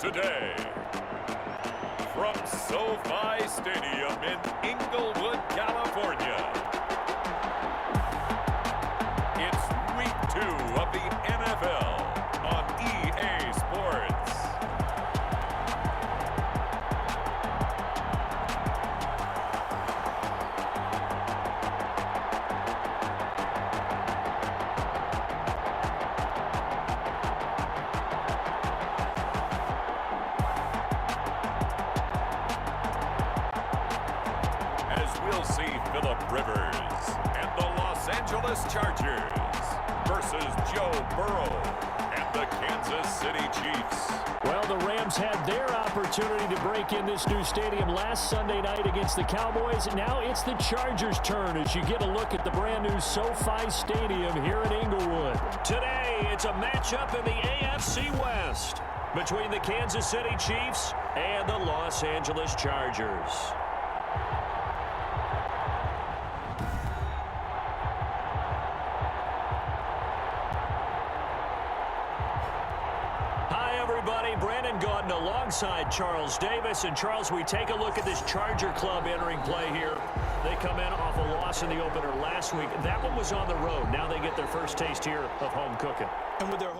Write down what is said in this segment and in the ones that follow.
today. From SoFi Stadium in Inglewood, California, it's Week 2 of the NFL on EA Sports. We'll see Phillip Rivers and the Los Angeles Chargers versus Joe Burrow and the Kansas City Chiefs. Well, the Rams had their opportunity to break in this new stadium last Sunday night against the Cowboys. Now it's the Chargers' turn as you get a look at the brand new SoFi Stadium here in Inglewood. Today, it's a matchup in the AFC West between the Kansas City Chiefs and the Los Angeles Chargers. Alongside Charles Davis. And Charles, we take a look at this Charger club entering play here. They come in off a loss in the opener last week. That one was on the road. Now they get their first taste here of home cooking. And with their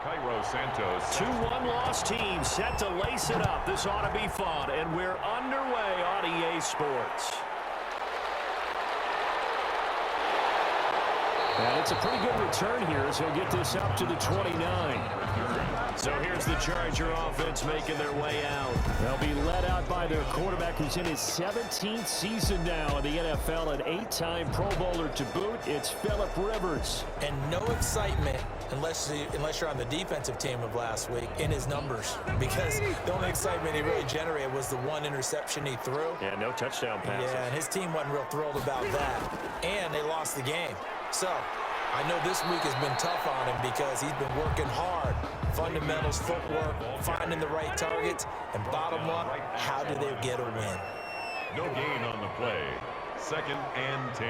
Cairo Santos. 2-1 loss team set to lace it up. This ought to be fun. And we're underway on EA Sports. And it's a pretty good return here as he'll get this up to the 29. So here's the Charger offense making their way out. They'll be led out by their quarterback who's in his 17th season now in the NFL, an 8-time Pro Bowler to boot. It's Phillip Rivers. And no excitement unless you're on the defensive team of last week in his numbers, because the only excitement he really generated was the one interception he threw. Yeah, no touchdown passes. Yeah, and his team wasn't real thrilled about that. And they lost the game. So, I know this week has been tough on him because he's been working hard. Fundamentals, footwork, finding the right targets, and bottom line, how do they get a win? No gain on the play. 2nd and 10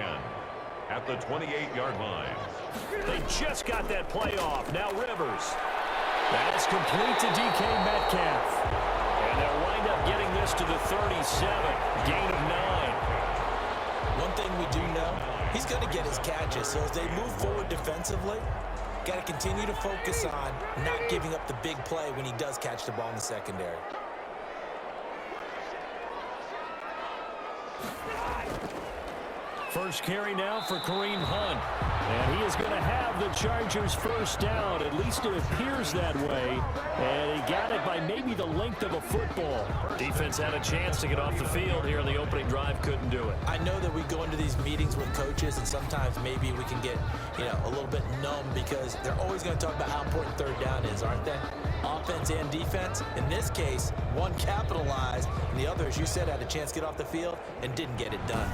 at the 28-yard line. They just got that play off. Now Rivers. That's complete to DK Metcalf. And they'll wind up getting this to the 37. Gain of 9. One thing we do know, he's going to get his catches. So as they move forward defensively, got to continue to focus on not giving up the big play when he does catch the ball in the secondary. First carry now for Kareem Hunt. And he is going to have the Chargers first down. At least it appears that way. And he got it by maybe the length of a football. Defense had a chance to get off the field here in the opening drive. Couldn't do it. I know that we go into these meetings with coaches, and sometimes maybe we can get, a little bit numb because they're always going to talk about how important third down is, aren't they? Offense and defense. In this case, one capitalized, and the other, as you said, had a chance to get off the field and didn't get it done.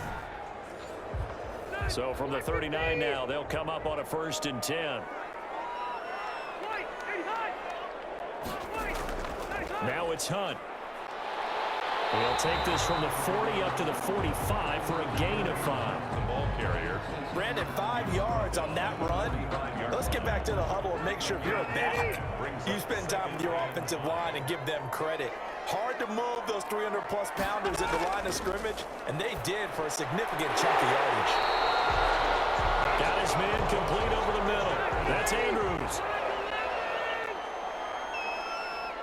So from the 39 now, they'll come up on a 1st and 10. Now it's Hunt. He'll take this from the 40 up to the 45 for a gain of 5. The ball carrier. Brandon, 5 yards on that run. Let's get back to the huddle and make sure you're back. You spend time with your offensive line and give them credit. Hard to move those 300-plus pounders at the line of scrimmage, and they did for a significant chunk of yardage. Got his man complete over the middle. That's Andrews.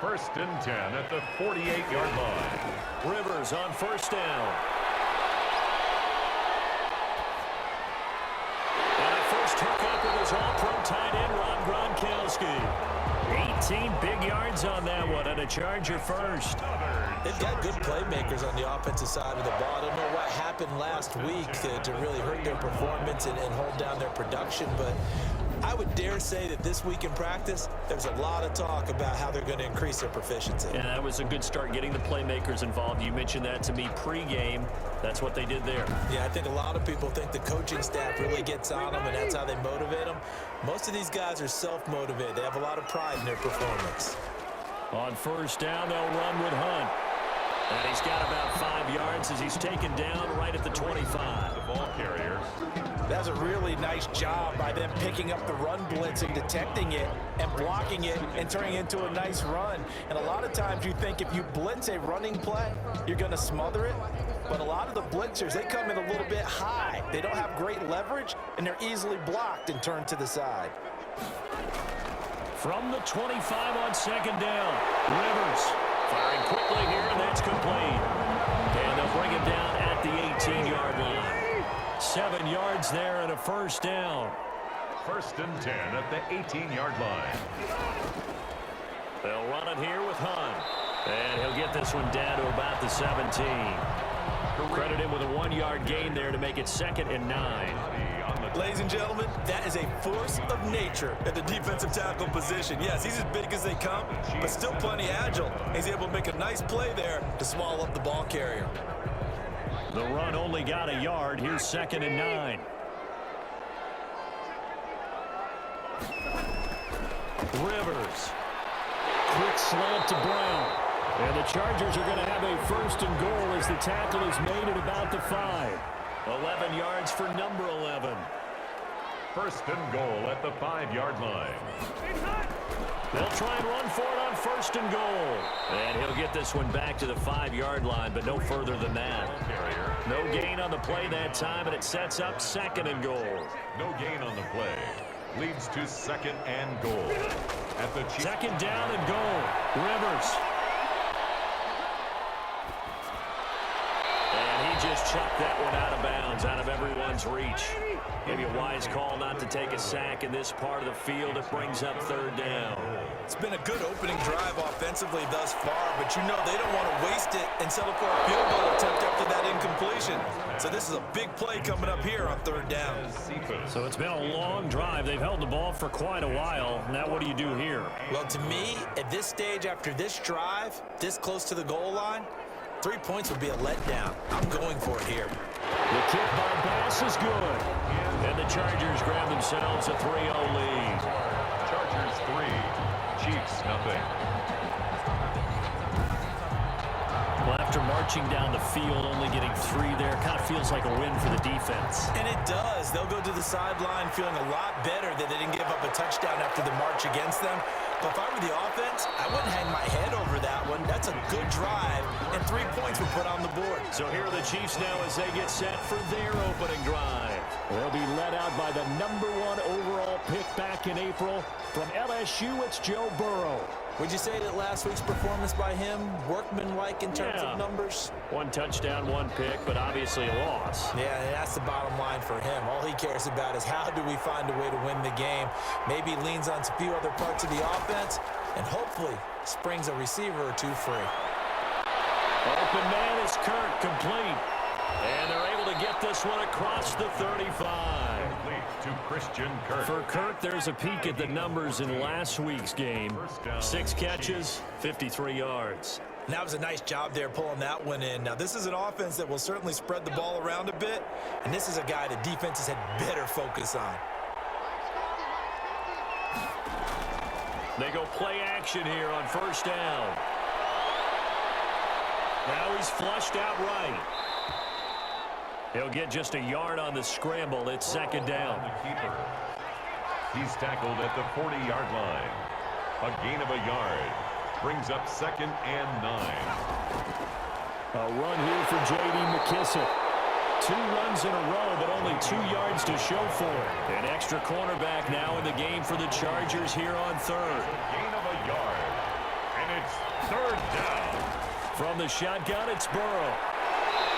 1st and 10 at the 48-yard line. Rivers on 1st down. And a first hookup with his all-pro tight end, Rob Gronkowski. 18 big yards on that one, and a Charger first. They've got good playmakers on the offensive side of the ball. I don't know what happened last week to really hurt their performance and hold down their production, but I would dare say that this week in practice, there's a lot of talk about how they're going to increase their proficiency. And that was a good start, getting the playmakers involved. You mentioned that to me pregame. That's what they did there. Yeah, I think a lot of people think the coaching staff really gets on them, and that's how they motivate them. Most of these guys are self-motivated. They have a lot of pride in their performance. On 1st down, they'll run with Hunt. And he's got about 5 yards as he's taken down right at the 25. The ball carrier. That's a really nice job by them picking up the run blitz and detecting it and blocking it and turning it into a nice run. And a lot of times you think if you blitz a running play, you're going to smother it. But a lot of the blitzers, they come in a little bit high. They don't have great leverage, and they're easily blocked and turned to the side. From the 25 on second down, Rivers firing quickly here, and that's complete. And they'll bring him down at the 18-yard line. 7 yards there and a first down. 1st and 10 at the 18-yard line. They'll run it here with Hunt. And he'll get this one down to about the 17. Credit him with a 1-yard gain there to make it 2nd and 9. Ladies and gentlemen, that is a force of nature at the defensive tackle position. Yes, he's as big as they come, but still plenty agile. He's able to make a nice play there to swallow up the ball carrier. The run only got a yard. Here's 2nd and 9. Rivers. Quick slant to Brown. And the Chargers are going to have a 1st and goal as the tackle is made at about the 5. 11 yards for number 11. 1st and goal at the 5-yard line. They'll try and run for it on 1st and goal. And he'll get this one back to the 5-yard line, but no further than that. No gain on the play that time, and it sets up 2nd and goal. No gain on the play. Leads to 2nd and goal. At the 2nd down and goal. Rivers. Just chucked that one out of bounds, out of everyone's reach. Maybe a wise call not to take a sack in this part of the field. It brings up 3rd down. It's been a good opening drive offensively thus far, but you know they don't want to waste it and settle for a field goal attempt after that incompletion. So this is a big play coming up here on 3rd down. So it's been a long drive. They've held the ball for quite a while. Now what do you do here? Well, to me, at this stage after this drive, this close to the goal line, 3 points would be a letdown. I'm going for it here. The kick by pass is good. And the Chargers grab themselves a 3-0 lead. Chargers 3, Chiefs nothing. Well, after marching down the field, only getting 3 there, kind of feels like a win for the defense. And it does. They'll go to the sideline feeling a lot better that they didn't give up a touchdown after the march against them. But if I were the offense, I wouldn't hang my head over that one. That's a good drive, and 3 points were put on the board. So here are the Chiefs now as they get set for their opening drive. They'll be led out by the #1 overall pick back in April. From LSU, it's Joe Burrow. Would you say that last week's performance by him, workmanlike in terms of numbers? 1 touchdown, 1 pick, but obviously a loss. Yeah, that's the bottom line for him. All he cares about is how do we find a way to win the game. Maybe leans on a few other parts of the offense, and hopefully springs a receiver or 2 free. Open man is Kirk, complete. And they're able to get this one across the 35. To Christian Kirk. For Kirk, there's a peek at the numbers in last week's game. 6 catches, 53 yards. And that was a nice job there pulling that one in. Now, this is an offense that will certainly spread the ball around a bit, and this is a guy that defenses had better focus on. They go play action here on 1st down. Now he's flushed out right. He'll get just a yard on the scramble. It's 2nd down. He's tackled at the 40-yard line. A gain of a yard. Brings up 2nd and 9. A run here for J.D. McKissick. 2 runs in a row, but only 2 yards to show for it. An extra cornerback now in the game for the Chargers here on 3rd. Gain of a yard. And it's 3rd down. From the shotgun, it's Burrow.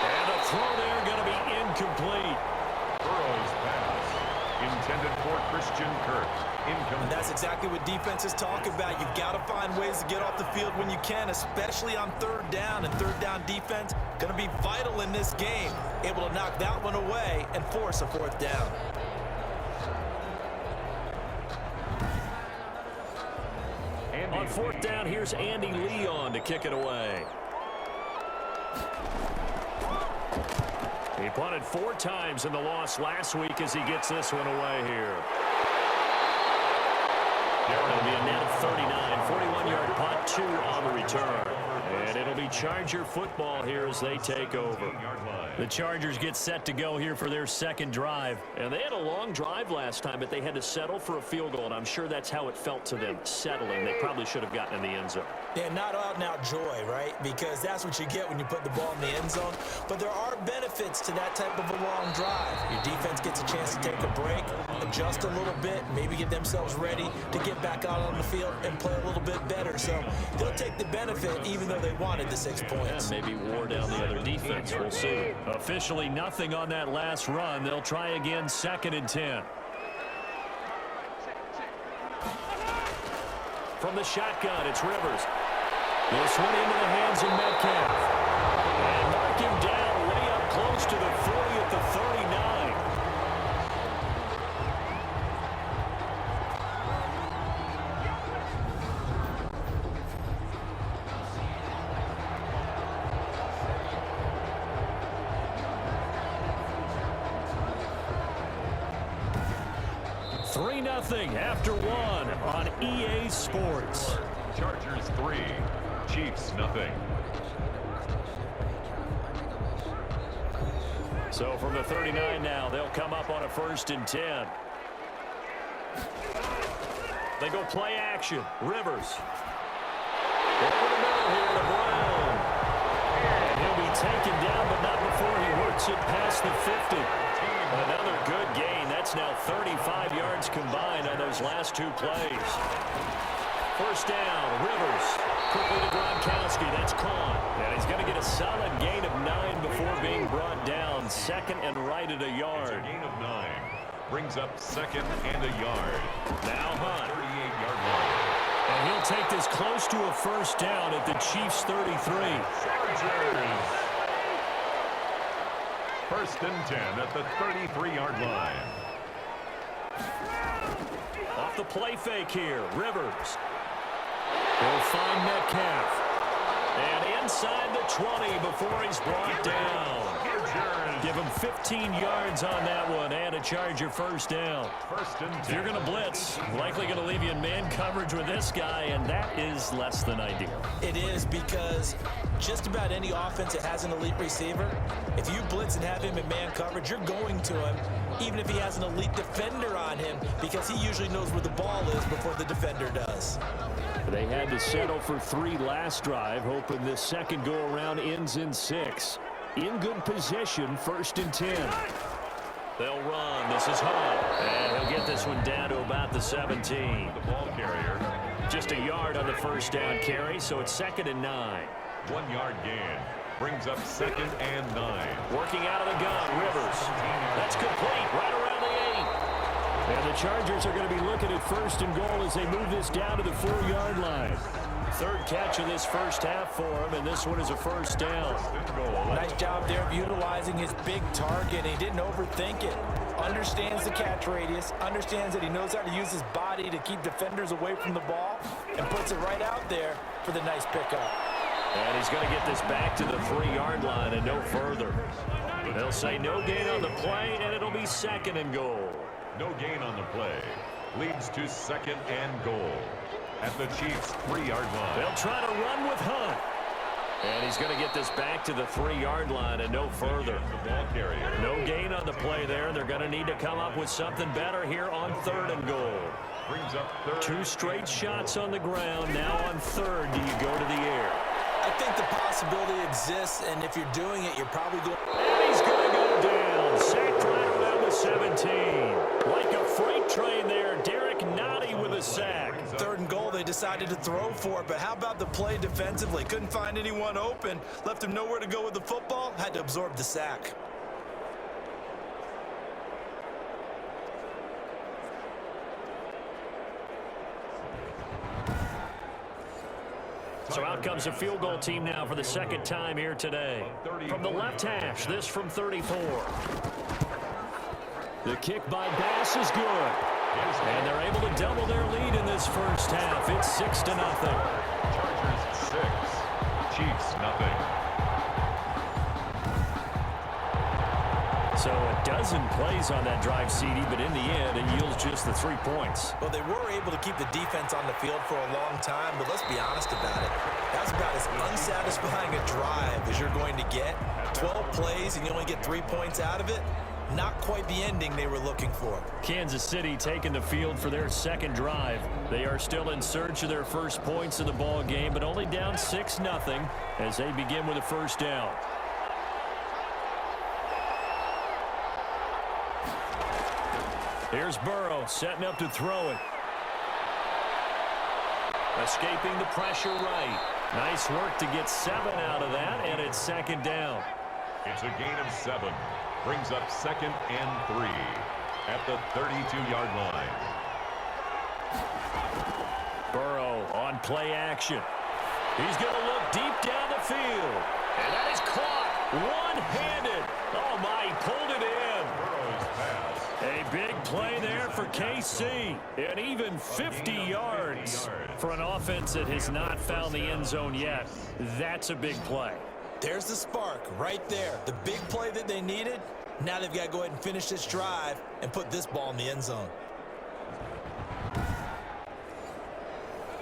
And the throw there going to be incomplete. Burrow's pass intended for Christian Kirk. Incomplete. And that's exactly what defenses talk about. You've got to find ways to get off the field when you can, especially on 3rd down. And 3rd down defense going to be vital in this game. Able to knock that one away and force a 4th down. On 4th down, here's Andy Leon to kick it away. He punted 4 times in the loss last week as he gets this one away here. It'll be a net of 39, 41-yard punt, 2 on the return. And it'll be Charger football here as they take over. The Chargers get set to go here for their second drive. And they had a long drive last time, but they had to settle for a field goal, and I'm sure that's how it felt to them, settling. They probably should have gotten in the end zone. Yeah, not out-and-out joy, right? Because that's what you get when you put the ball in the end zone. But there are benefits to that type of a long drive. Your defense gets a chance to take a break, adjust a little bit, maybe get themselves ready to get back out on the field and play a little bit better. So they'll take the benefit even though they wanted the 6 points. Yeah, maybe wore down the other defense. We'll see. Officially nothing on that last run. They'll try again, 2nd and 10. From the shotgun, it's Rivers. This one into the hands of Metcalf. And mark him down way up close to the 40 at the 39. Nothing after one on EA Sports. Chargers 3, Chiefs nothing. So from the 39 now, they'll come up on a 1st and 10. They go play action. Rivers. Over the middle here to Brown. And he'll be taken down, but not before he works it past the 50. Another good gain. That's now 35 yards combined on those last 2 plays. 1st down, Rivers. Quickly to Gronkowski. That's caught. And he's going to get a solid gain of 9 before being brought down. 2nd and right at a yard. It's a gain of 9. Brings up 2nd and a yard. Now Hunt. 38-yard line. And he'll take this close to a 1st down at the Chiefs' 33. Chargers. 1st and 10 at the 33-yard line. Off the play fake here, Rivers. He'll find Metcalf. And inside the 20 before he's brought down. Give him 15 yards on that one and a Charger 1st down. 1st and 10. If you're going to blitz, likely going to leave you in man coverage with this guy, and that is less than ideal. It is, because just about any offense that has an elite receiver, if you blitz and have him in man coverage, you're going to him, even if he has an elite defender on him, because he usually knows where the ball is before the defender does. They had to settle for 3 last drive, hoping this second go-around ends in 6. In good position, 1st and 10. They'll run. This is Hunt. And he'll get this one down to about the 17. The ball carrier. Just a yard on the 1st down carry, so it's 2nd and 9. 1-yard gain. Brings up 2nd and 9. Working out of the gun, Rivers. That's complete, right around the 8. And the Chargers are going to be looking at 1st and goal as they move this down to the 4-yard line. 3rd catch of this 1st half for him, and this one is a 1st down. Nice job there of utilizing his big target. He didn't overthink it. Understands the catch radius, understands that he knows how to use his body to keep defenders away from the ball, and puts it right out there for the nice pickup. And he's going to get this back to the 3-yard line and no further. They'll say no gain on the play, and it'll be 2nd and goal. No gain on the play. Leads to 2nd and goal. At the Chiefs' 3-yard line. They'll try to run with Hunt. And he's going to get this back to the 3-yard line and no further. The ball carrier. No gain on the play there. They're going to need to come up with something better here on 3rd and goal. Brings up 3rd. 2 straight shots on the ground. Now on 3rd, do you go to the air? I think the possibility exists, and if you're doing it, you're probably going. And he's going to go down. Sacked right around the 17. Like a freight train there. Derek Nottie with a sack. 3rd and goal, they decided to throw for it, but how about the play defensively? Couldn't find anyone open, left him nowhere to go with the football, had to absorb the sack. So out comes a field goal team now for the 2nd time here today. From the left hash, this from 34. The kick by Bass is good. And they're able to double their lead in this 1st half. It's 6-0. Chargers 6. Chiefs nothing. So a dozen plays on that drive, CD, but in the end, it yields just the 3 points. Well, they were able to keep the defense on the field for a long time, but let's be honest about it. That's about as unsatisfying a drive as you're going to get. 12 plays and you only get 3 points out of it. Not quite the ending they were looking for. Kansas City taking the field for their second drive. They are still in search of their first points in the ball game, but only down 6-0 as they begin with a first down. Here's Burrow setting up to throw it. Escaping the pressure right. Nice work to get 7 out of that, and it's second down. It's a gain of 7. Brings up 2nd and 3 at the 32-yard line. Burrow on play action. He's going to look deep down the field. And that is caught one-handed. Oh, my, he pulled it in. Burrow's pass. A big play there for KC. And even 50 yards for an offense that has not found the end zone yet. That's a big play. There's the spark right there. The big play that they needed. Now they've got to go ahead and finish this drive and put this ball in the end zone.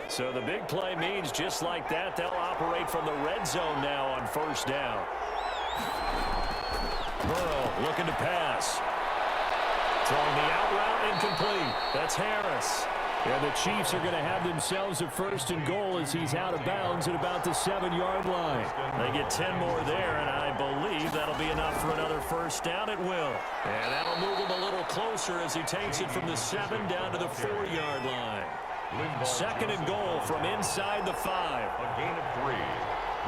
So the big play means just like that, they'll operate from the red zone now on first down. Burrow looking to pass. Throwing the out route incomplete. That's Harris. And the Chiefs are going to have themselves a first and goal as he's out of bounds at about the 7-yard line. They get 10 more there, and I believe that'll be enough for another first down. It will. And that'll move him a little closer as he takes it from the 7 down to the 4-yard line. Second and goal from inside the 5. A gain of 3.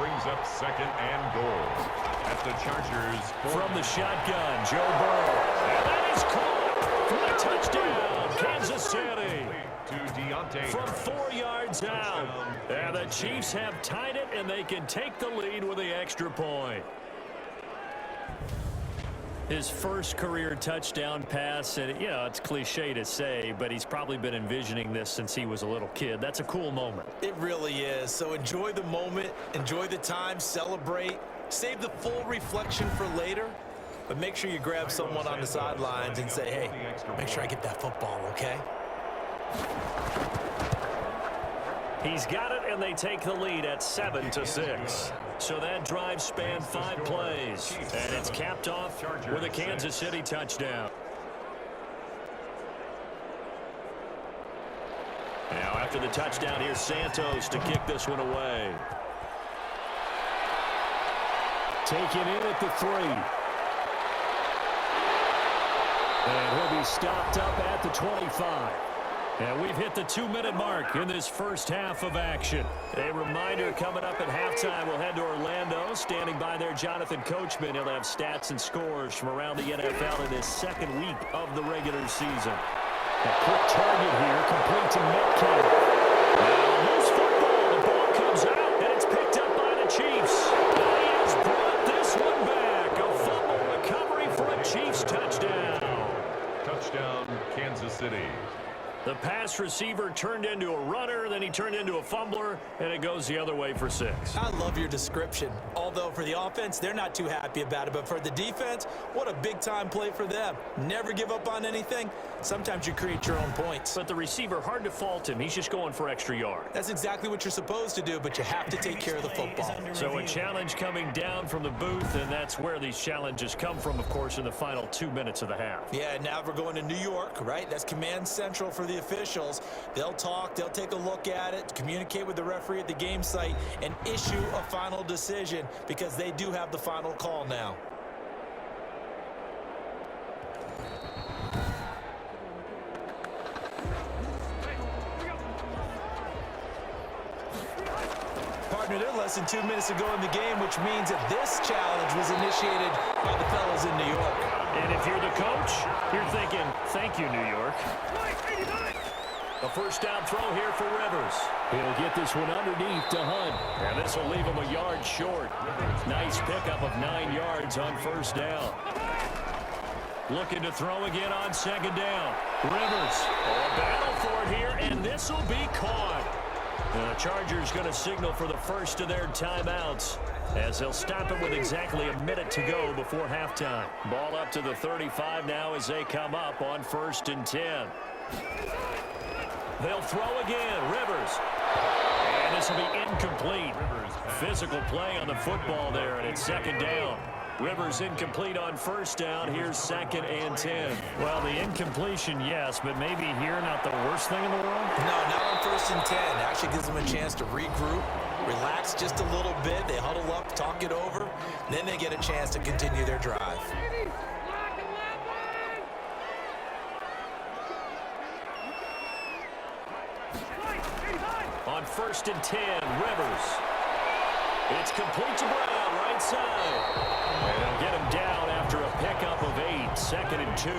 Brings up 2nd and goal at the Chargers. From the shotgun, Joe Burrow. And that is caught for a touchdown, Kansas City. To Deontay. From 4 yards out. And the Chiefs have tied it, and they can take the lead with the extra point. His first career touchdown pass, and you know, it's cliche to say, but he's probably been envisioning this since he was a little kid. That's a cool moment. It really is. So enjoy the moment, enjoy the time, celebrate, save the full reflection for later, but make sure you grab someone on the sidelines and say, hey, make sure I get that football, okay? He's got it, and they take the lead at 7-6. So that drive spanned 5 plays, and it's capped off with a Kansas City touchdown. Now after the touchdown, here's Santos to kick this one away. Taken in at the 3. And he'll be stopped up at the 25. And we've hit the 2-minute mark in this first half of action. A reminder coming up at halftime, we'll head to Orlando. Standing by there, Jonathan Coachman. He'll have stats and scores from around the NFL in his second week of the regular season. A quick target here, complete to Metcalf. Now loose football, the ball comes out, and it's picked up by the Chiefs. And he has brought this one back. A fumble recovery for a Chiefs touchdown. Touchdown, Kansas City. The pass receiver turned into a runner, then he turned into a fumbler, and it goes the other way for 6. I love your description. Although for the offense, they're not too happy about it. But for the defense, what a big-time play for them. Never give up on anything. Sometimes you create your own points. But the receiver, hard to fault him. He's just going for extra yard. That's exactly what you're supposed to do, but you have to take care of the football. So a challenge coming down from the booth, and that's where these challenges come from, of course, in the final 2 minutes of the half. Yeah, now we're going to New York, right? That's command central for the officials. They'll talk, they'll take a look at it, communicate with the referee at the game site, and issue a final decision because they do have the final call now. Partner, they're less than 2 minutes to go in the game, which means that this challenge was initiated by the fellas in New York. And if you're the coach, you're thinking, thank you, New York. A first down throw here for Rivers. He'll get this one underneath to Hunt. And this will leave him a yard short. Nice pickup of 9 yards on first down. Looking to throw again on second down. Rivers, a battle for it here, and this will be caught. The Chargers going to signal for the first of their timeouts as they'll stop it with exactly a minute to go before halftime. Ball up to the 35 now as they come up on 1st and 10. They'll throw again. Rivers. And this will be incomplete. Physical play on the football there, and it's 2nd down. Rivers incomplete on 1st down. Here's 2nd and 10. Well, the incompletion, yes, but maybe here not the worst thing in the world? No, not on 1st and 10. Actually gives them a chance to regroup, relax just a little bit. They huddle up, talk it over. Then they get a chance to continue their drive. On 1st and 10, Rivers. It's complete to Brown, right side. And they'll get him down after a pickup of 8. 2nd and 2.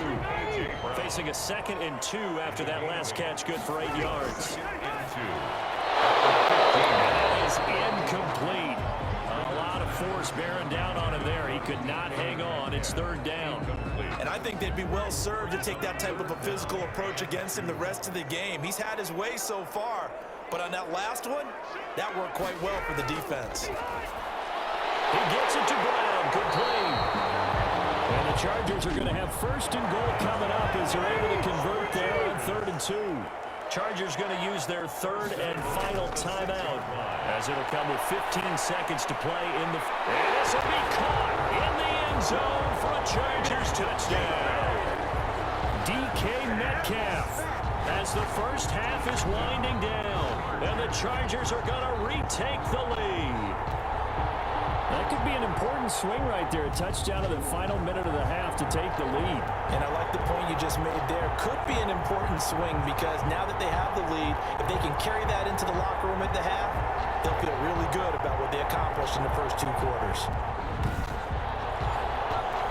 Facing a 2nd and 2 after that last catch, good for 8 yards. That is incomplete. A lot of force bearing down on him there. He could not hang on. It's 3rd down. And I think they'd be well served to take that type of a physical approach against him the rest of the game. He's had his way so far, but on that last one, that worked quite well for the defense. He gets it to Brown, complete. And the Chargers are going to have 1st and goal coming up as they're able to convert there on 3rd and 2. Chargers going to use their 3rd and final timeout as it'll come with 15 seconds to play in the... And this will be caught in the end zone for a Chargers touchdown. DK Metcalf as the first half is winding down. And the Chargers are going to retake the lead. That could be an important swing right there. A touchdown in the final minute of the half to take the lead. And I like the point you just made there. Could be an important swing because now that they have the lead, if they can carry that into the locker room at the half, they'll feel really good about what they accomplished in the first 2 quarters.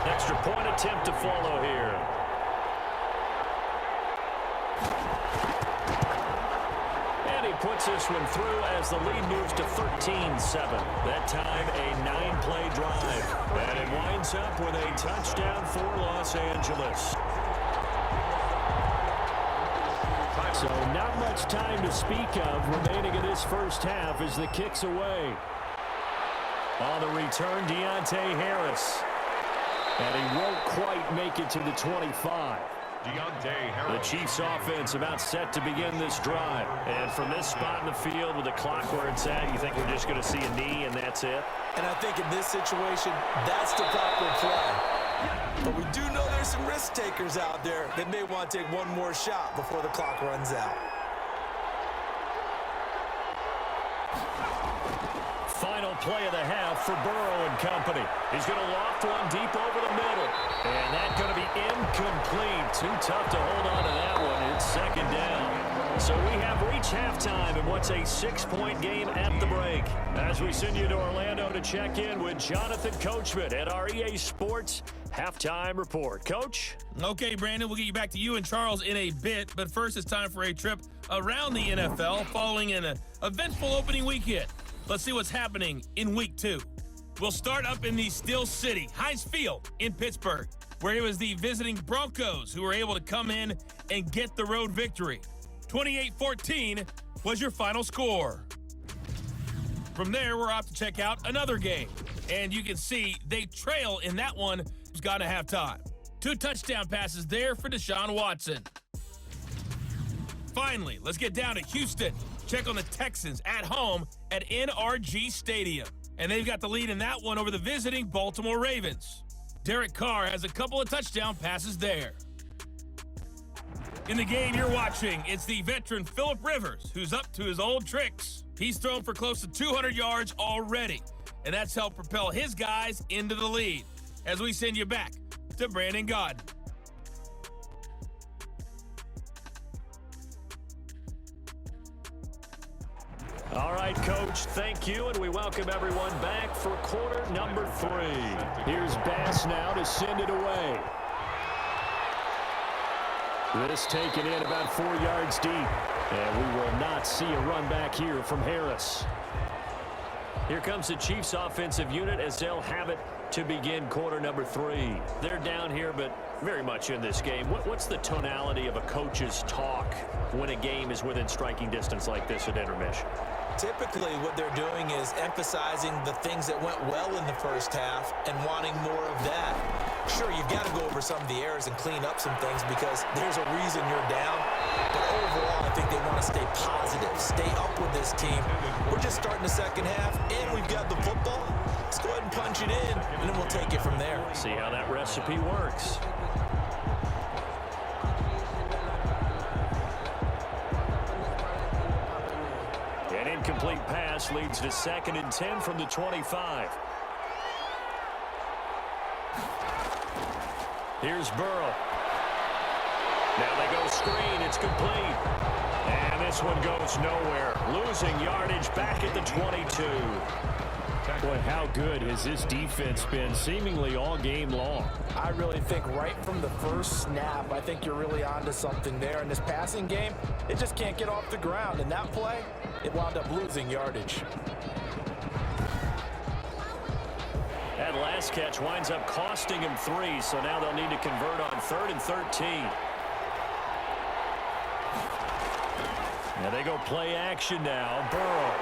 Extra point attempt to follow here. Puts this one through as the lead moves to 13-7. That time a 9-play drive. And it winds up with a touchdown for Los Angeles. So not much time to speak of remaining in this first half as the kick's away. On the return, Deontay Harris. And he won't quite make it to the 25. The Chiefs offense about set to begin this drive. And from this spot in the field with the clock where it's at, you think we're just going to see a knee and that's it? And I think in this situation, that's the proper play. But we do know there's some risk takers out there that may want to take one more shot before the clock runs out. Final play of the half for Burrow and company. He's going to loft one deep over the middle. And that's going to be incomplete. Too tough to hold on to that one. It's 2nd down. So we have reached halftime in what's a 6-point game at the break. As we send you to Orlando to check in with Jonathan Coachman at our EA Sports Halftime Report. Coach? Okay, Brandon, we'll get you back to you and Charles in a bit. But first, it's time for a trip around the NFL following an eventful opening weekend. Let's see what's happening in Week 2. We'll start up in the Steel City, Heinz Field in Pittsburgh, where it was the visiting Broncos who were able to come in and get the road victory. 28-14 was your final score. From there, we're off to check out another game. And you can see they trail in that one. It's gone to halftime. 2 touchdown passes there for Deshaun Watson. Finally, let's get down to Houston. Check on the Texans at home at NRG Stadium. And they've got the lead in that one over the visiting Baltimore Ravens. Derek Carr has a couple of touchdown passes there. In the game you're watching, it's the veteran Phillip Rivers who's up to his old tricks. He's thrown for close to 200 yards already, and that's helped propel his guys into the lead. As we send you back to Brandon Gaudin. All right, Coach, thank you, and we welcome everyone back for quarter number 3. Here's Bass now to send it away. This taken in about 4 yards deep, and we will not see a run back here from Harris. Here comes the Chiefs offensive unit as they'll have it to begin quarter number 3. They're down here, but very much in this game. What's the tonality of a coach's talk when a game is within striking distance like this at intermission? Typically, what they're doing is emphasizing the things that went well in the first half and wanting more of that. Sure, you've got to go over some of the errors and clean up some things because there's a reason you're down. But overall, I think they want to stay positive, stay up with this team. We're just starting the second half, and we've got the football. Let's go ahead and punch it in, and then we'll take it from there. See how that recipe works. An incomplete pass leads to 2nd and 10 from the 25. Here's Burrow. Now they go screen. It's complete. And this one goes nowhere. Losing yardage back at the 22. Boy, how good has this defense been seemingly all game long? I really think right from the first snap, I think you're really onto something there. In this passing game, it just can't get off the ground. And that play, it wound up losing yardage. That last catch winds up costing him 3, so now they'll need to convert on 3rd and 13. Now they go play action now. Burrow.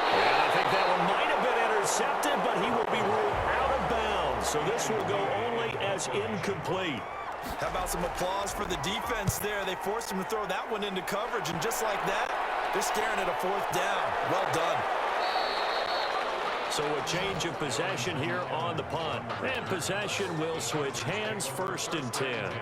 And I think that one might have been intercepted, but he will be ruled out of bounds. So this will go only as incomplete. How about some applause for the defense there? They forced him to throw that one into coverage, and just like that, they're staring at a 4th down. Well done. So a change of possession here on the punt. And possession will switch hands, 1st and 10.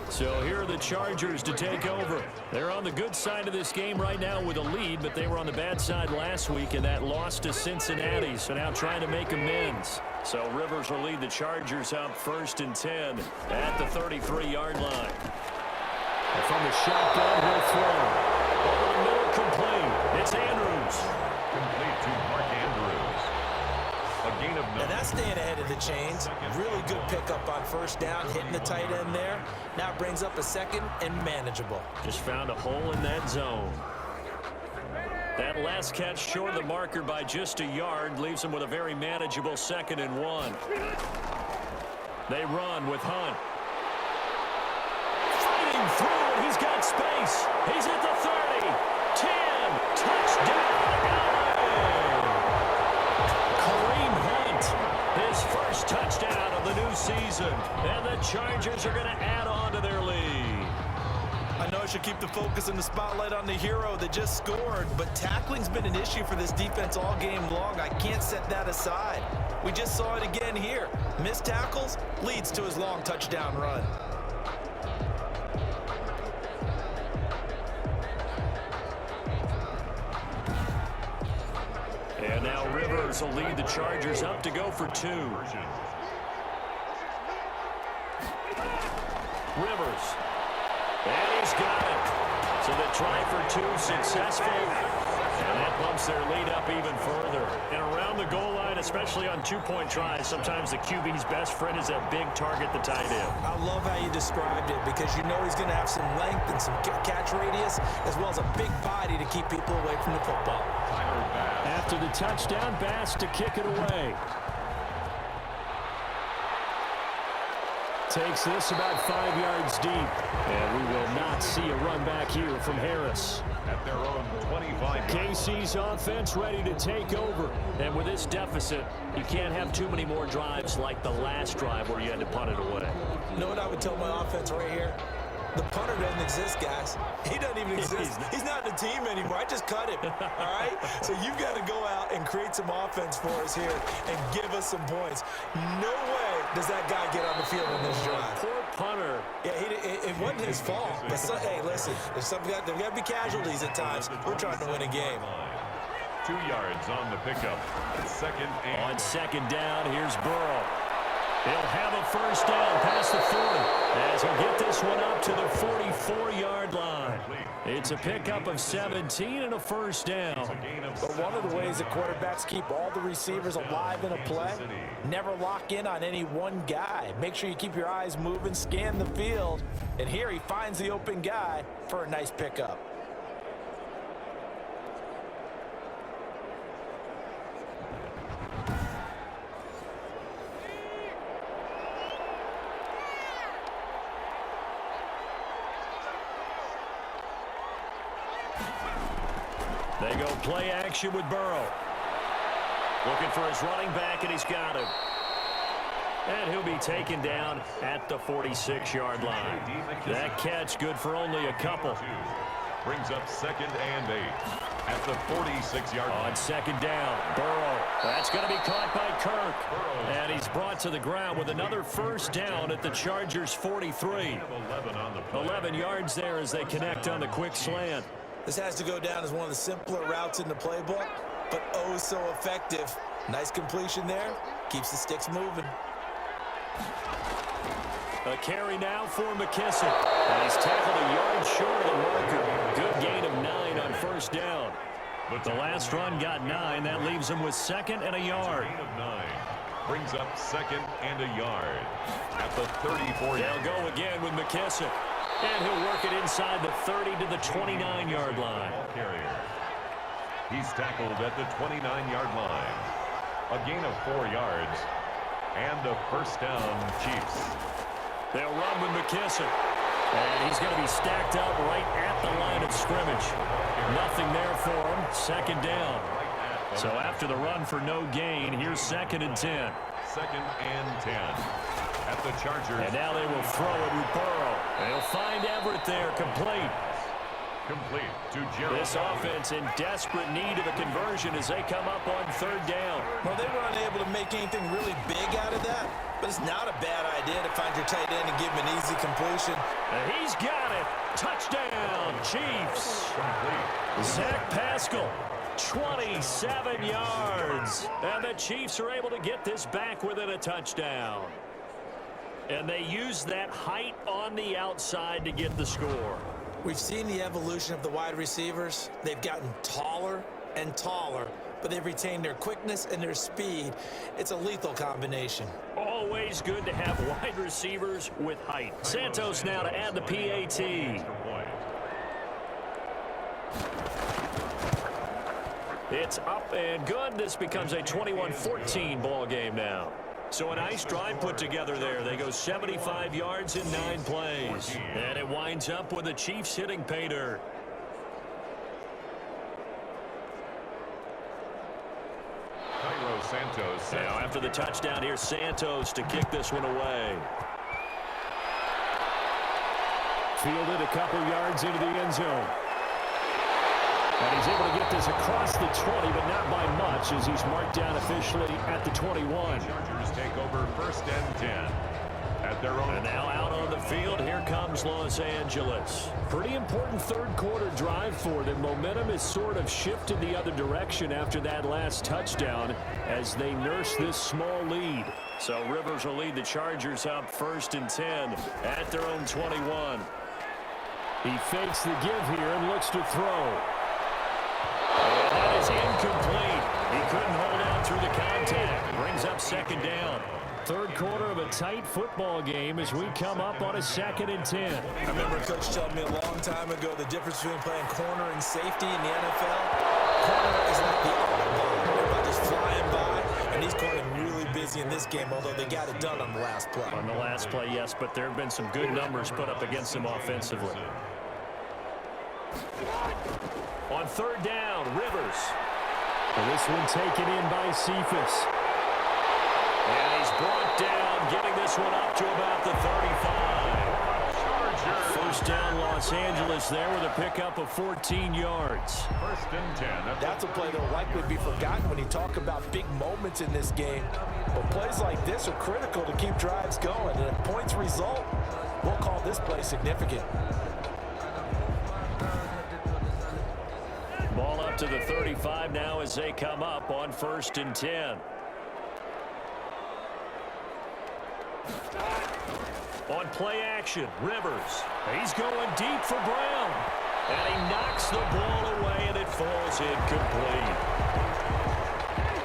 So here are the Chargers to take over. They're on the good side of this game right now with a lead, but they were on the bad side last week in that loss to Cincinnati. So now trying to make amends. So Rivers will lead the Chargers up 1st and 10 at the 33-yard line. And from the shotgun, he'll throw. Over the middle, complete. It's Andrews. Complete to Mark Andrews. A gain of 9. And that's staying ahead of the chains. Really good pickup on 1st down, hitting the tight end there. Now it brings up a 2nd and manageable. Just found a hole in that zone. That last catch short of the marker by just a yard leaves him with a very manageable 2nd and 1. They run with Hunt. Fighting through, and he's got space. He's at the 30. 10. Touchdown, LA. Kareem Hunt, his first touchdown of the new season. And the Chargers are going to add on to their lead. I know I should keep the focus and the spotlight on the hero that just scored, but tackling's been an issue for this defense all game long. I can't set that aside. We just saw it again here. Missed tackles leads to his long touchdown run. And now Rivers will lead the Chargers up to go for 2. Rivers. And he's got it. So the try for 2 successful. And that bumps their lead up even further. And around the goal line, especially on 2-point tries, sometimes the QB's best friend is a big target, the tight end. I love how you described it because you know he's going to have some length and some catch radius as well as a big body to keep people away from the football. After the touchdown, Bass to kick it away. Takes this about 5 yards deep. And we will not see a run back here from Harris. At their own 25. KC's offense ready to take over. And with this deficit, you can't have too many more drives like the last drive where you had to punt it away. You know what I would tell my offense right here? The punter doesn't exist, guys. He doesn't even exist. He's not in the team anymore. I just cut him, all right? So you've got to go out and create some offense for us here and give us some points. No way does that guy get on the field in this drive. Poor punter. Yeah, it wasn't his fault. But hey, listen, there's got to be casualties at times. We're trying to win a game. 2 yards on the pickup. 2nd and On 2nd down, here's Burrow. He'll have a 1st down past the 40 as he'll get this one up to the 44-yard line. It's a pickup of 17 and a 1st down. But one of the ways that quarterbacks keep all the receivers alive in a play, never lock in on any one guy. Make sure you keep your eyes moving, scan the field, and here he finds the open guy for a nice pickup. They go play action with Burrow. Looking for his running back, and he's got him. And he'll be taken down at the 46-yard line. That catch good for only a couple. Brings up 2nd and 8 at the 46-yard line. On 2nd down, Burrow. That's going to be caught by Kirk. And he's brought to the ground with another first down at the Chargers' 43. 11 yards there as they connect on the quick slant. This has to go down as one of the simpler routes in the playbook, but oh so effective. Nice completion there. Keeps the sticks moving. A carry now for McKissick. And he's tackled a yard short of the marker. Good gain of 9 on first down. But the last run got 9. That leaves him with 2nd and a yard. Gain of 9. Brings up 2nd and a yard at the 34. They'll go again with McKissick. And he'll work it inside the 30 to the 29-yard line. Carrier. He's tackled at the 29-yard line. A gain of 4 yards. And a first down, Chiefs. They'll run with McKissick. And he's going to be stacked up right at the line of scrimmage. Nothing there for him. 2nd down. So after the run for no gain, here's 2nd and 10. 2nd and 10 at the Chargers. And now they will throw it with Burrow. They'll find Everett there, complete. Complete to Gerald. This offense in desperate need of a conversion as they come up on 3rd down. Well, they were unable to make anything really big out of that, but it's not a bad idea to find your tight end and give him an easy completion. And he's got it. Touchdown, Chiefs. Zach Pascal, 27 yards. And the Chiefs are able to get this back within a touchdown. And they use that height on the outside to get the score. We've seen the evolution of the wide receivers. They've gotten taller and taller, but they've retained their quickness and their speed. It's a lethal combination. Always good to have wide receivers with height. Santos now to add the PAT. It's up and good. This becomes a 21-14 ball game now. So a nice drive put together there. They go 75 yards in 9 plays. And it winds up with the Chiefs hitting pay dirt. Cairo Santos. Now after the touchdown, here's Santos to kick this one away. Fielded a couple yards into the end zone. And he's able to get this across the 20, but not by much as he's marked down officially at the 21. Chargers take over 1st and 10 at their own. And now out on the field, here comes Los Angeles. Pretty important 3rd quarter drive for them. Momentum has sort of shifted the other direction after that last touchdown as they nurse this small lead. So Rivers will lead the Chargers up 1st and 10 at their own 21. He fakes the give here and looks to throw. And that is incomplete. He couldn't hold out through the contact. Brings up 2nd down. 3rd quarter of a tight football game as we come up on a 2nd and 10. I remember a coach telling me a long time ago the difference between playing corner and safety in the NFL. Corner is not the autobahn. Everybody just flying by, and he's calling really busy in this game, although they got it done on the last play. On the last play, yes, but there have been some good numbers put up against them offensively. On 3rd down, Rivers. And this one taken in by Cephas. And he's brought down, getting this one up to about the 35. First down, Los Angeles there with a pickup of 14 yards. 1st and 10. That's a play that will likely be forgotten when you talk about big moments in this game. But plays like this are critical to keep drives going. And if points result, we'll call this play significant. Ball up to the 35 now as they come up on 1st and 10. On play action, Rivers. He's going deep for Brown. And he knocks the ball away, and it falls incomplete.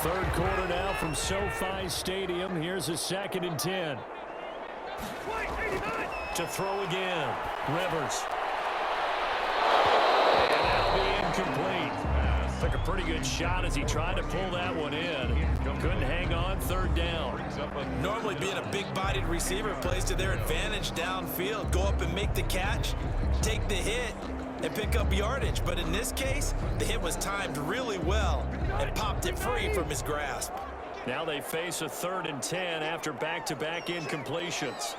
3rd quarter now from SoFi Stadium. Here's a 2nd and 10. To throw again, Rivers. And that'll be incomplete. Took a pretty good shot as he tried to pull that one in. Couldn't hang on 3rd down. Normally being a big-bodied receiver plays to their advantage downfield. Go up and make the catch, take the hit, and pick up yardage. But in this case, the hit was timed really well and popped it free from his grasp. Now they face a 3rd and 10 after back-to-back incompletions.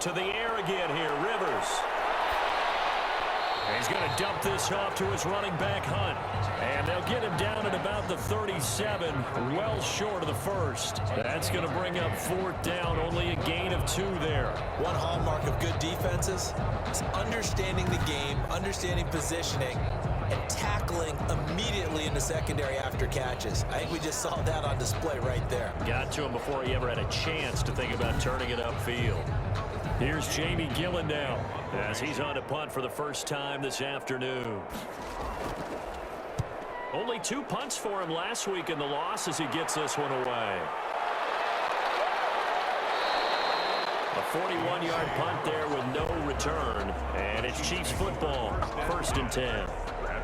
To the air again here, Rivers. He's going to dump this off to his running back, Hunt. And they'll get him down at about the 37, well short of the first. That's going to bring up 4th down, only a gain of 2 there. One hallmark of good defenses is understanding the game, understanding positioning, and tackling immediately in the secondary after catches. I think we just saw that on display right there. Got to him before he ever had a chance to think about turning it upfield. Here's Jamie Gillen now as he's on to punt for the first time this afternoon. Only 2 punts for him last week in the loss as he gets this one away. A 41-yard punt there with no return, and it's Chiefs football, 1st and 10.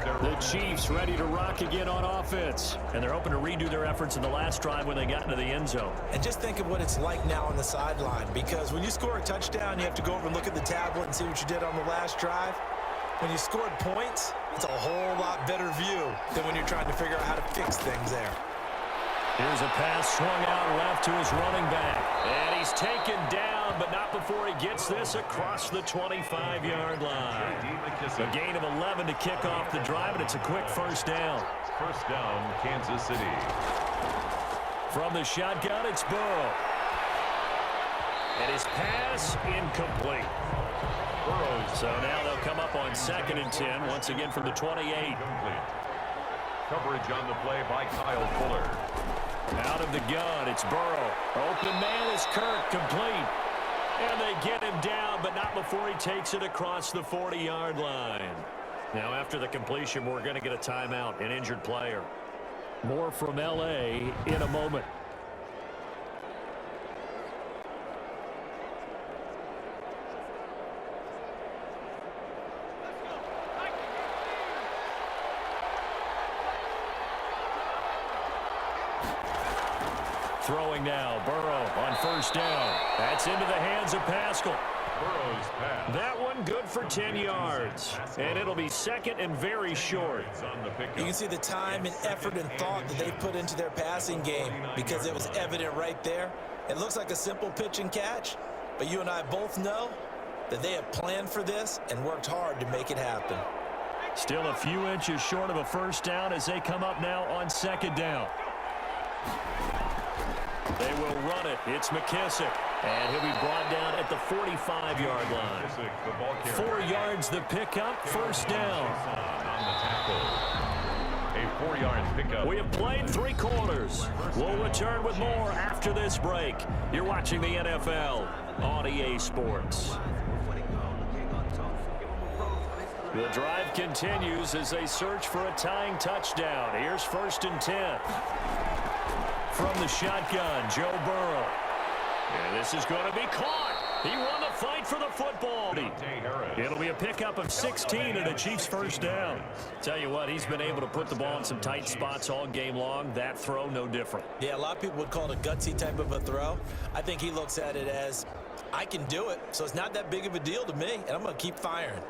The Chiefs ready to rock again on offense, and they're hoping to redo their efforts in the last drive when they got into the end zone. And just think of what it's like now on the sideline, because when you score a touchdown, you have to go over and look at the tablet and see what you did on the last drive. When you scored points, it's a whole lot better view than when you're trying to figure out how to fix things there. Here's a pass swung out left to his running back. And he's taken down, but not before he gets this across the 25-yard line. A gain of 11 to kick off the drive, and it's a quick 1st down. 1st down, Kansas City. From the shotgun, it's Burrow. And his pass incomplete. So now they'll come up on 2nd and 10, once again from the 28. Coverage on the play by Kyle Fuller. Out of the gun, it's Burrow. Open man is Kirk, complete. And they get him down, but not before he takes it across the 40-yard line. Now after the completion, we're going to get a timeout, an injured player. More from L.A. in a moment. Throwing now, Burrow on 1st down. That's into the hands of Pascal. Burrow's pass. That one good for 10 yards. And it'll be 2nd and very short. You can see the time and effort and thought that they put into their passing game because it was evident right there. It looks like a simple pitch and catch, but you and I both know that they have planned for this and worked hard to make it happen. Still a few inches short of a 1st down as they come up now on 2nd down. They will run it. It's McKissick. And he'll be brought down at the 45-yard line. 4 yards the pickup, 1st down. A 4-yard pickup. We have played 3 quarters. We'll return with more after this break. You're watching the NFL on EA Sports. The drive continues as they search for a tying touchdown. Here's 1st and 10. From the shotgun, Joe Burrow. And this is going to be caught. He won the fight for the football. It'll be a pickup of 16 and a Chiefs 1st down. Tell you what, he's been able to put the ball in some tight spots all game long. That throw, no different. Yeah, a lot of people would call it a gutsy type of a throw. I think he looks at it as, I can do it, so it's not that big of a deal to me, and I'm going to keep firing.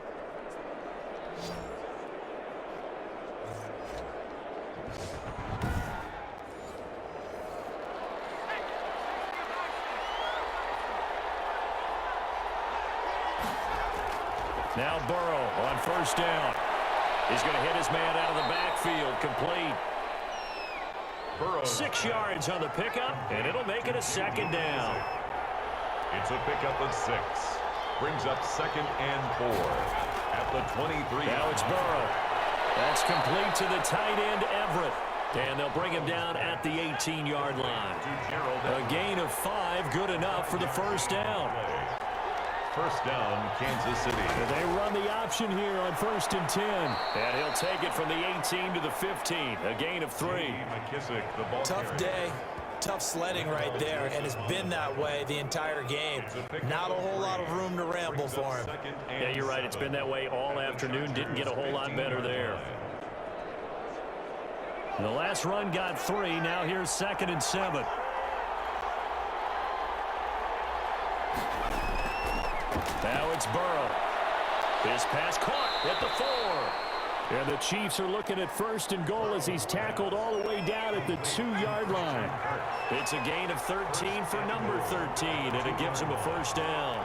Now Burrow on 1st down. He's going to hit his man out of the backfield, complete. Burrow. 6 yards on the pickup, and it'll make it a 2nd down. It's a pickup of 6. Brings up 2nd and 4 at the 23. Now it's Burrow. That's complete to the tight end, Everett. And they'll bring him down at the 18-yard line. A gain of 5, good enough for the 1st down. 1st down, Kansas City. And they run the option here on 1st and 10. And he'll take it from the 18 to the 15. A gain of 3. McKissick, the ball Tough day, tough sledding right there, and it's been that way the entire game. Not a whole lot of room to ramble for him. Yeah, you're right. It's been that way all afternoon. Didn't get a whole lot better there. The last run got 3. Now here's 2nd and 7. Now it's Burrow. This pass caught at the 4. And the Chiefs are looking at first and goal as he's tackled all the way down at the 2-yard line. It's a gain of 13 for number 13, and it gives him a first down.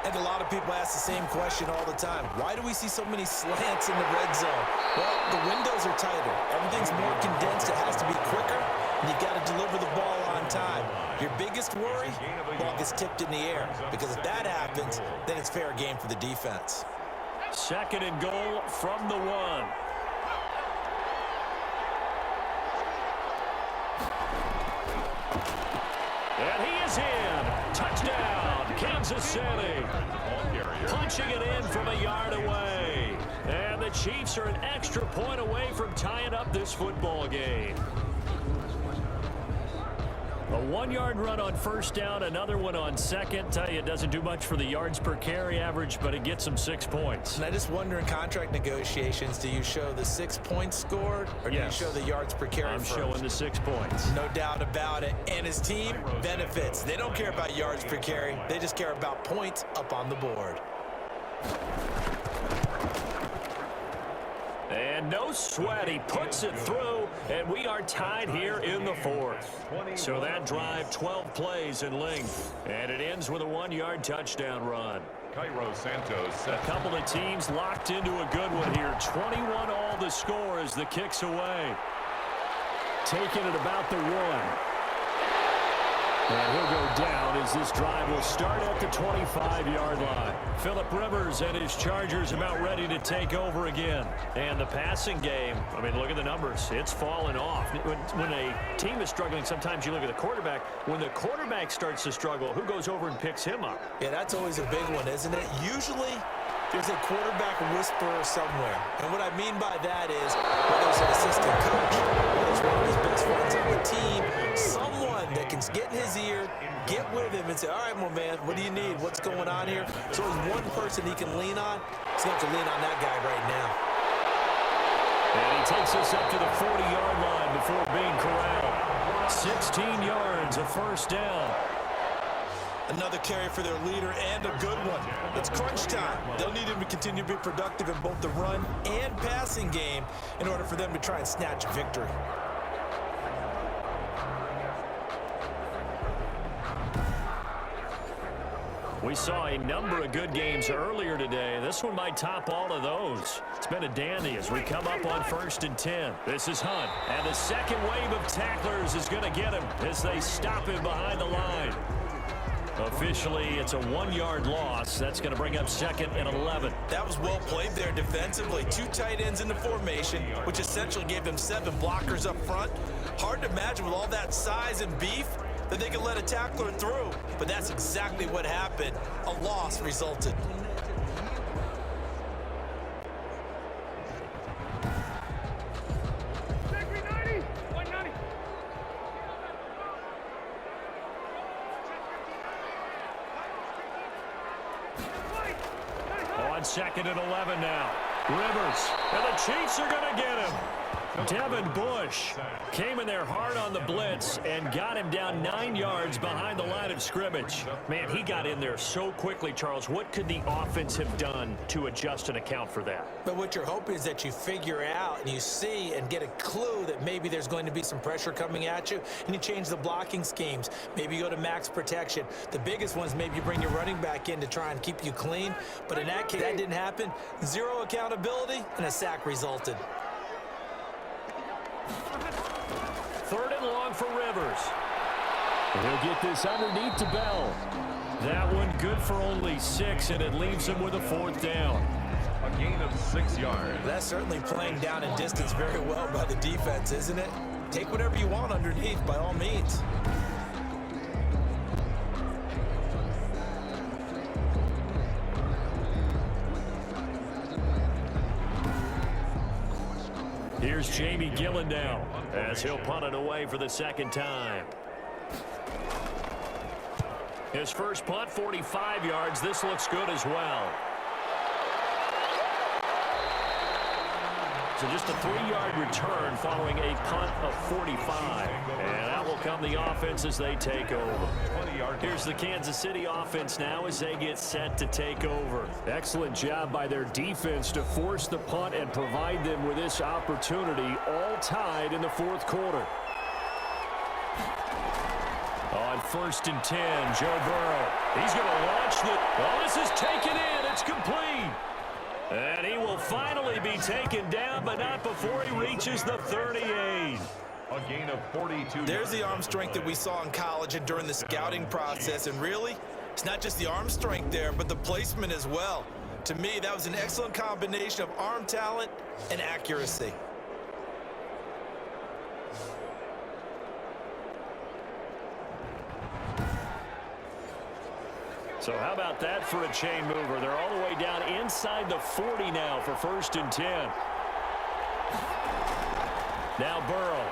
And a lot of people ask the same question all the time. Why do we see so many slants in the red zone? Well, the windows are tighter. Everything's more condensed. It has to be quicker, and you've got to deliver the ball on time. Your biggest worry, ball gets tipped in the air, because if that happens, then it's fair game for the defense. Second and goal from the 1. And he is in. Touchdown, Kansas City. Punching it in from a yard away. And the Chiefs are an extra point away from tying up this football game. A 1-yard run on first down, another one on second. Tell you, it doesn't do much for the yards per carry average, but it gets them 6 points. And I just wonder in contract negotiations, do you show the 6 points scored, or do you show the yards per carry I'm first? showing the 6 points. No doubt about it. And his team benefits. They don't care about yards per carry. They just care about points up on the board. And no sweat, he puts it through, and we are tied here in the 4th. So that drive, 12 plays in length, and it ends with a 1-yard touchdown run. Cairo Santos. A couple of teams locked into a good one here. 21 all the score as the kick's away. Taking it about the 1. And he'll go down as this drive will start at the 25-yard line. Phillip Rivers and his Chargers about ready to take over again. And the passing game, I mean, look at the numbers. It's fallen off. When a team is struggling, sometimes you look at the quarterback. When the quarterback starts to struggle, who goes over and picks him up? Yeah, that's always a big one, isn't it? Usually, there's a quarterback whisperer somewhere. And what I mean by that is, whether it's an assistant coach, whether it's one of his best friends on the team, someone that can get in his ear, get with him and say, all right, my man, what do you need? What's going on here? So there's one person he can lean on. He's going to have to lean on that guy right now. And he takes us up to the 40-yard line before being corralled. 16 yards, a first down. Another carry for their leader and a good one. It's crunch time. They'll need him to continue to be productive in both the run and passing game in order for them to try and snatch victory. We saw a number of good games earlier today. This one might top all of those. It's been a dandy as we come up on 1st and 10. This is Hunt, and the second wave of tacklers is going to get him as they stop him behind the line. Officially, it's a 1-yard loss. That's going to bring up 2nd and 11. That was well played there defensively. 2 tight ends in the formation, which essentially gave them 7 blockers up front. Hard to imagine with all that size and beef that they could let a tackler through. But that's exactly what happened. A loss resulted. On 2nd and 11 now. Rivers, and the Chiefs are going to get him. Devin Bush came in there hard on the blitz and got him down 9 yards behind the line of scrimmage. Man, he got in there so quickly, Charles. What could the offense have done to adjust and account for that? But what you're hoping is that you figure out and you see and get a clue that maybe there's going to be some pressure coming at you, and you change the blocking schemes. Maybe you go to max protection. The biggest one is maybe you bring your running back in to try and keep you clean. But in that case, that didn't happen. 0 accountability, and a sack resulted. 3rd and long for Rivers. He'll get this underneath to Bell. That one good for only 6, and it leaves him with a 4th down. A gain of 6 yards. That's certainly playing down in distance very well by the defense, isn't it? Take whatever you want underneath, by all means. Here's Jamie Gillen now as he'll punt it away for the 2nd time. His first punt, 45 yards. This looks good as well. So just a 3-yard return following a punt of 45. And that will come the offense as they take over. Here's the Kansas City offense now as they get set to take over. Excellent job by their defense to force the punt and provide them with this opportunity, all tied in the fourth quarter. On 1st and 10, Joe Burrow. He's going to launch the... Oh, this is taken in. It's complete. And he will finally be taken down, but not before he reaches the 38. A gain of 42. There's the arm strength that we saw in college and during the scouting process. And really, it's not just the arm strength there, but the placement as well. To me, that was an excellent combination of arm talent and accuracy. So how about that for a chain mover? They're all the way down inside the 40 now for 1st and 10. Now Burrow.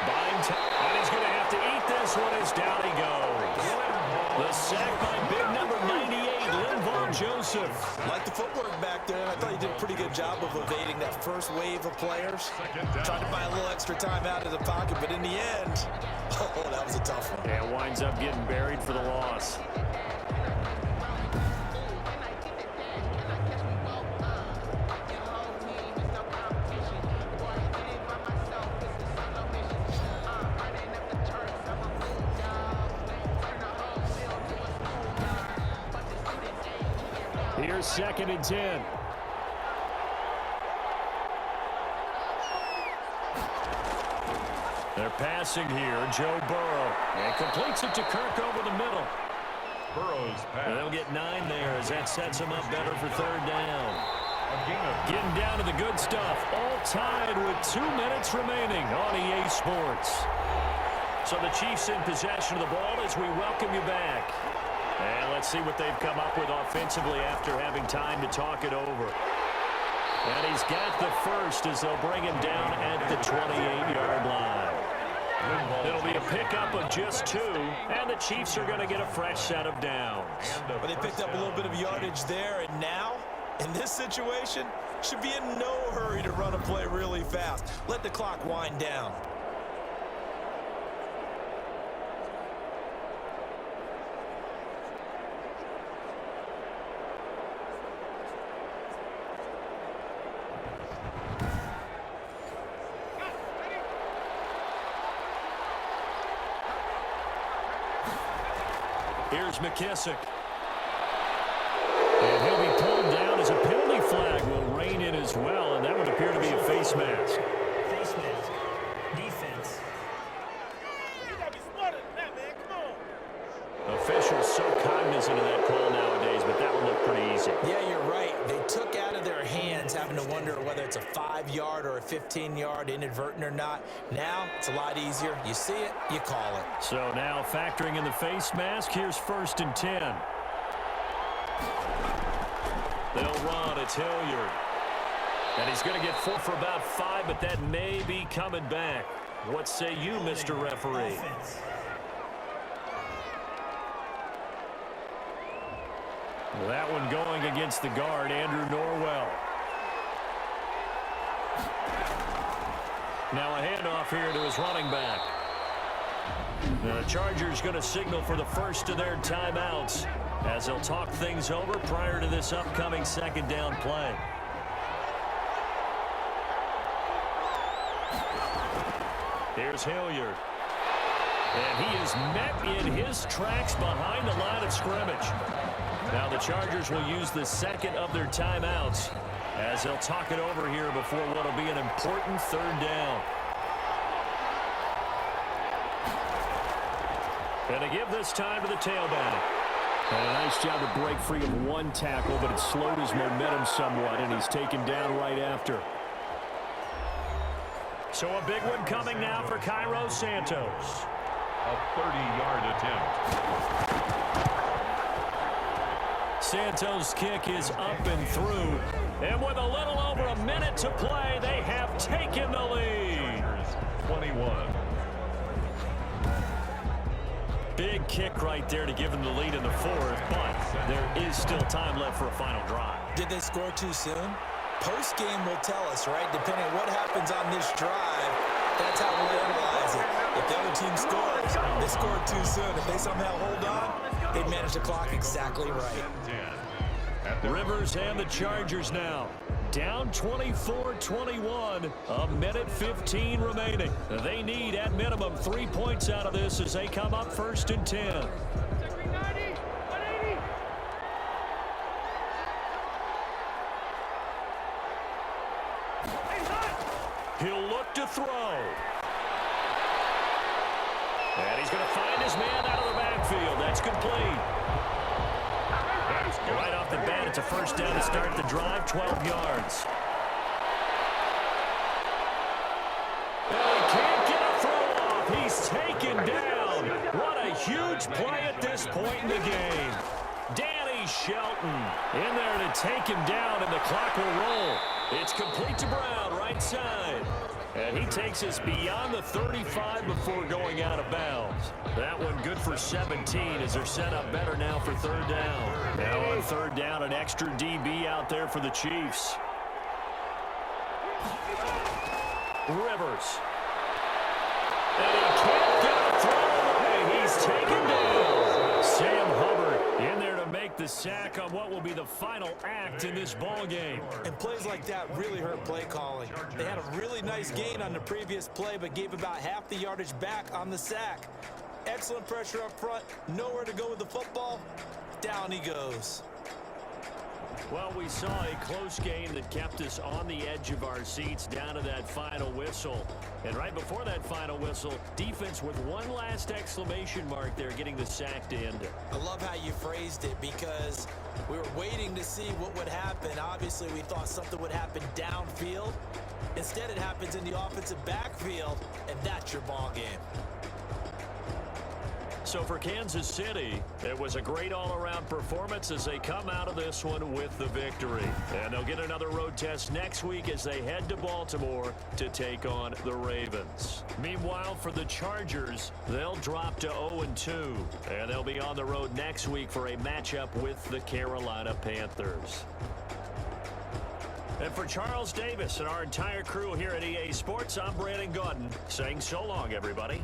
And he's going to have to eat this one as down he goes. The sack by big number 98, Joseph. Like the footwork back there, I thought he did a pretty good job of evading that first wave of players. Tried to buy a little extra time out of the pocket, but in the end, oh, that was a tough one. Yeah, winds up getting buried for the loss. Here's 2nd and 10. They're passing here. Joe Burrow. And completes it to Kirk over the middle. Burrow's pass. And they'll get 9 there as that sets them up better for 3rd down. Getting down to the good stuff. All tied with 2 minutes remaining on EA Sports. So the Chiefs in possession of the ball as we welcome you back. And let's see what they've come up with offensively after having time to talk it over. And he's got the first as they'll bring him down at the 28-yard line. It'll be a pickup of just 2, and the Chiefs are going to get a fresh set of downs. But they picked up a little bit of yardage there, and now, in this situation, should be in no hurry to run a play really fast. Let the clock wind down. Here's McKissick. And he'll be pulled down as a penalty flag will rein in as well, and that would appear to be a face mask. Face mask. Defense. You gotta be smarter than that, man. Come on. Officials so cognizant of that call nowadays, but that would look pretty easy. Yeah, you're right. They took out of their hands having to wonder whether it's a 5-yard or a 15-yard inadvertent or not. Now, it's a lot easier. You see it, you call it. So now factoring in the face mask, here's 1st and 10. They'll run. It's Hilliard. And he's going to get 4 for about 5, but that may be coming back. What say you, Mr. Referee? Offense. Well, that one going against the guard, Andrew Norwell. Now a handoff here to his running back. Now the Chargers going to signal for the first of their timeouts as they'll talk things over prior to this upcoming 2nd down play. Here's Hilliard. And he is met in his tracks behind the line of scrimmage. Now the Chargers will use the 2nd of their timeouts as they'll talk it over here before what will be an important 3rd down. And they give this time to the tailback. And a nice job to break free of 1 tackle, but it slowed his momentum somewhat, and he's taken down right after. So a big one coming now for Cairo Santos. A 30-yard attempt. Santos' kick is up and through. And with a little over a minute to play, they have taken the lead. 21. big kick right there to give them the lead in the fourth, but there is still time left for a final drive. Did they score too soon? Post-game will tell us, right? Depending on what happens on this drive, that's how we'll analyze it. If the other team scores, they scored too soon. If they somehow hold on, they manage the clock exactly right. Rivers and the Chargers now. Down 24-21, a minute 15 remaining. They need, at minimum, 3 points out of this as they come up 1st and 10. He'll look to throw. And he's going to find his man out of the backfield. That's complete. Right off the bat, it's a first down to start the drive, 12 yards. And he can't get a throw off. He's taken down. What a huge play at this point in the game. Danny Shelton in there to take him down, and the clock will roll. It's complete to Brown, right side. And he takes us beyond the 35 before going out of bounds. That one good for 17 as they're set up better now for 3rd down. Now on 3rd down, an extra DB out there for the Chiefs. Rivers. And he can't get a throw away. He's taken down. Sam Hubbard in there to make the sack on what will be the final act in this ball game. And plays like that really hurt play calling. They had a really nice gain on the previous play, but gave about half the yardage back on the sack. Excellent pressure up front. Nowhere to go with the football. Down he goes. Well, we saw a close game that kept us on the edge of our seats down to that final whistle. And right before that final whistle, defense with one last exclamation mark there, getting the sack to end it. I love how you phrased it because we were waiting to see what would happen. Obviously, we thought something would happen downfield. Instead, it happens in the offensive backfield, and that's your ball game. So for Kansas City, it was a great all-around performance as they come out of this one with the victory. And they'll get another road test next week as they head to Baltimore to take on the Ravens. Meanwhile, for the Chargers, they'll drop to 0-2. And they'll be on the road next week for a matchup with the Carolina Panthers. And for Charles Davis and our entire crew here at EA Sports, I'm Brandon Gaudin saying so long, everybody.